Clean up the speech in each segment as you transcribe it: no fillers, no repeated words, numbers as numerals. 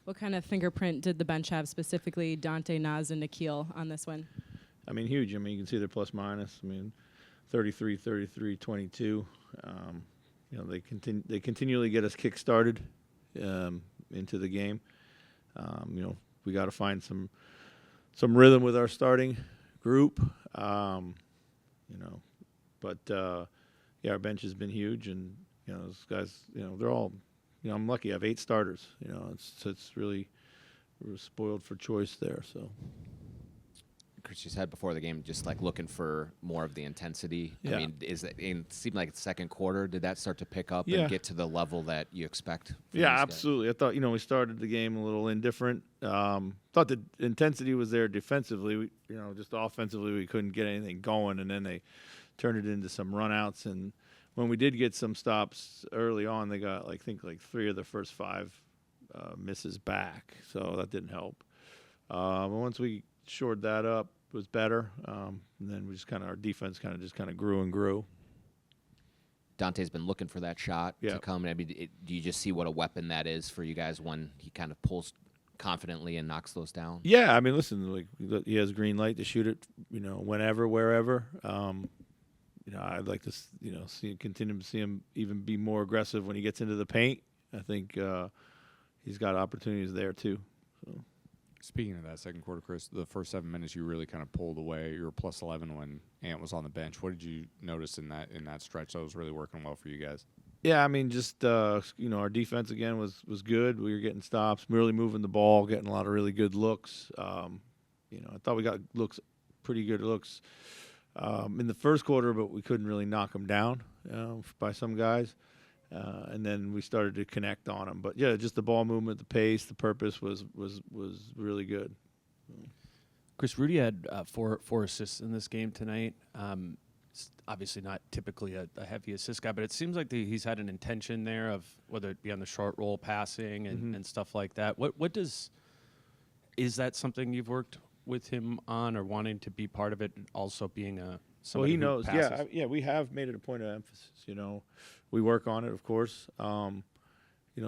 What kind of fingerprint did the bench have, specifically Dante, Naz, and Nikhil on this one? I mean, huge. I mean, you can see their plus minus. I mean, 33, 33, 22. They continually get us kick started into the game. We got to find some rhythm with our starting group. But our bench has been huge, and those guys, they're all, I'm lucky. I have 8 starters. It's really, we're spoiled for choice there. So. Chris, you said before the game, just like looking for more of the intensity. Yeah. I mean, it seemed like the second quarter, did that start to pick up Yeah. and get to the level that you expect? Yeah, absolutely. I thought, we started the game a little indifferent. Thought the intensity was there defensively. We, just offensively, we couldn't get anything going, and then they turned it into some runouts. And when we did get some stops early on, they got, I think 3 of the first 5 misses back, so that didn't help. But once we shored that up, it was better. And then we just our defense kind of grew and grew. Dante's been looking for that shot to come. I mean, do you just see what a weapon that is for you guys when he kind of pulls confidently and knocks those down? Yeah, I mean, listen, he has green light to shoot it, whenever, wherever. I'd like to, continue to see him even be more aggressive when he gets into the paint. I think he's got opportunities there too. So. Speaking of that second quarter, Chris, the first 7 minutes you really kind of pulled away. You were plus 11 when Ant was on the bench. What did you notice in that stretch that was really working well for you guys? Yeah, I mean, just our defense again was good. We were getting stops, really moving the ball, getting a lot of really good looks. I thought we got pretty good looks in the first quarter, but we couldn't really knock them down by some guys. And then we started to connect on them. But, yeah, just the ball movement, the pace, the purpose was really good. Chris, Rudy had four assists in this game tonight. Obviously not typically a heavy assist guy, but it seems like he's had an intention there of whether it be on the short roll passing and stuff like that. Is that something you've worked with him on, or wanting to be part of it, also being somebody he knows. Passes? Yeah, we have made it a point of emphasis. We work on it, of course.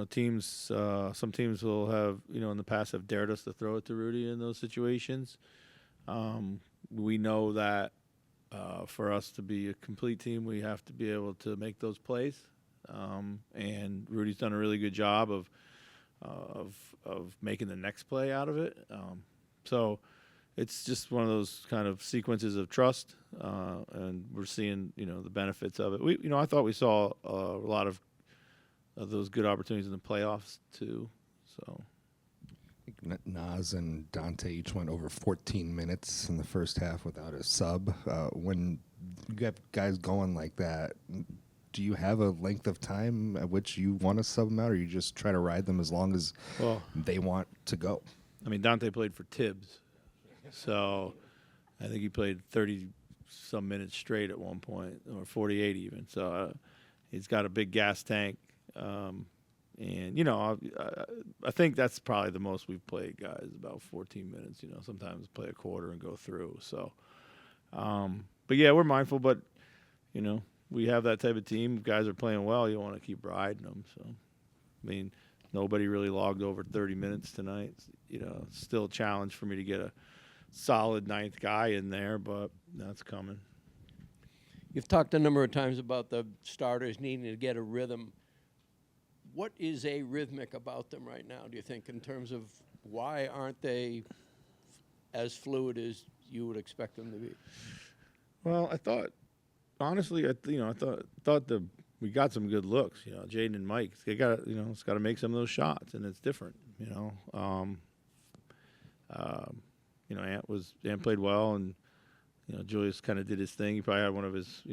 Teams. Some teams will have, in the past have dared us to throw it to Rudy in those situations. We know that for us to be a complete team, we have to be able to make those plays. And Rudy's done a really good job of making the next play out of it. So it's just one of those kind of sequences of trust, and we're seeing, the benefits of it. I thought we saw a lot of those good opportunities in the playoffs too. So Naz and Dante each went over 14 minutes in the first half without a sub. When you have guys going like that, do you have a length of time at which you want to sub them out, or you just try to ride them as long as they want to go? I mean, Dante played for Tibbs, so I think he played 30-some minutes straight at one point, or 48 even. So he's got a big gas tank. And, I think that's probably the most we've played, guys, about 14 minutes. Sometimes play a quarter and go through. So, but, yeah, we're mindful. But, we have that type of team. Guys are playing well. You want to keep riding them. So, I mean, nobody really logged over 30 minutes tonight. It's still a challenge for me to get a solid ninth guy in there, but that's coming. You've talked a number of times about the starters needing to get a rhythm. What is arrhythmic about them right now, do you think, in terms of why aren't they as fluid as you would expect them to be? Well, I thought, honestly, I thought we got some good looks. Jaden and Mike, they got it's got to make some of those shots, and it's different. Ant played well, and Julius kind of did his thing. He probably had one of his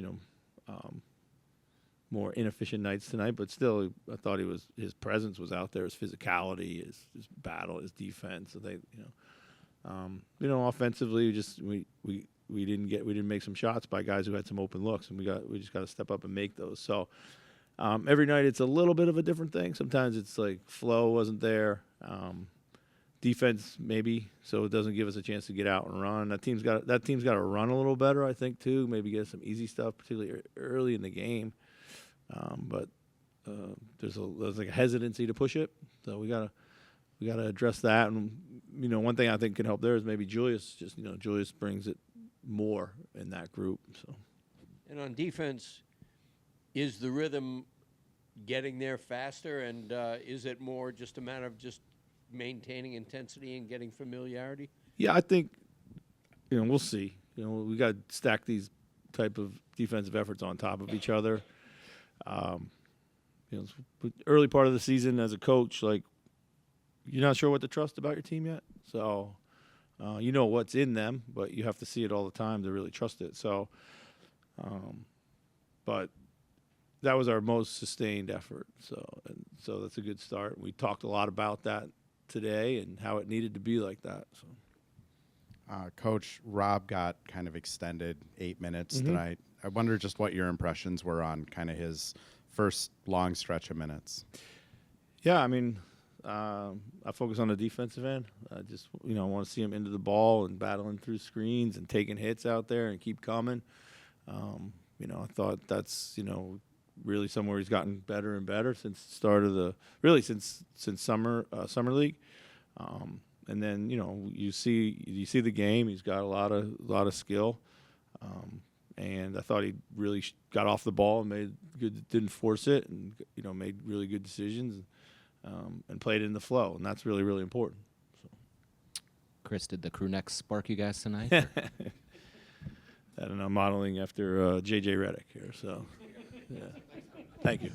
more inefficient nights tonight, but still, I thought his presence was out there, his physicality, his battle, his defense. So they, offensively, we didn't make some shots by guys who had some open looks, and we just got to step up and make those. So every night it's a little bit of a different thing. Sometimes it's like flow wasn't there, defense maybe, so it doesn't give us a chance to get out and run. That team's got to run a little better, I think, too. Maybe get some easy stuff, particularly early in the game. But there's like a hesitancy to push it, so we gotta we got to address that. And one thing I think can help there is maybe Julius. Just Julius brings it more in that group. So. And on defense, is the rhythm getting there faster, and is it more just a matter of just maintaining intensity and getting familiarity? Yeah, I think we'll see. We got to stack these type of defensive efforts on top of each other. Early part of the season as a coach, like you're not sure what to trust about your team yet. So you know what's in them, but you have to see it all the time to really trust it. So, but that was our most sustained effort. So that's a good start. We talked a lot about that today and how it needed to be like that. So. Coach, Rob got kind of extended 8 minutes tonight. I wonder just what your impressions were on kind of his first long stretch of minutes. Yeah, I mean, I focus on the defensive end. I just, want to see him into the ball and battling through screens and taking hits out there and keep coming. I thought that's, really somewhere he's gotten better and better since the start of since summer league. And then you see the game. He's got a lot of skill, and I thought he really got off the ball and didn't force it, and made really good decisions, and played in the flow, and that's really, really important. So. Chris, did the crew neck spark you guys tonight? I don't know, modeling after J.J. Redick here. So, yeah. Thank you.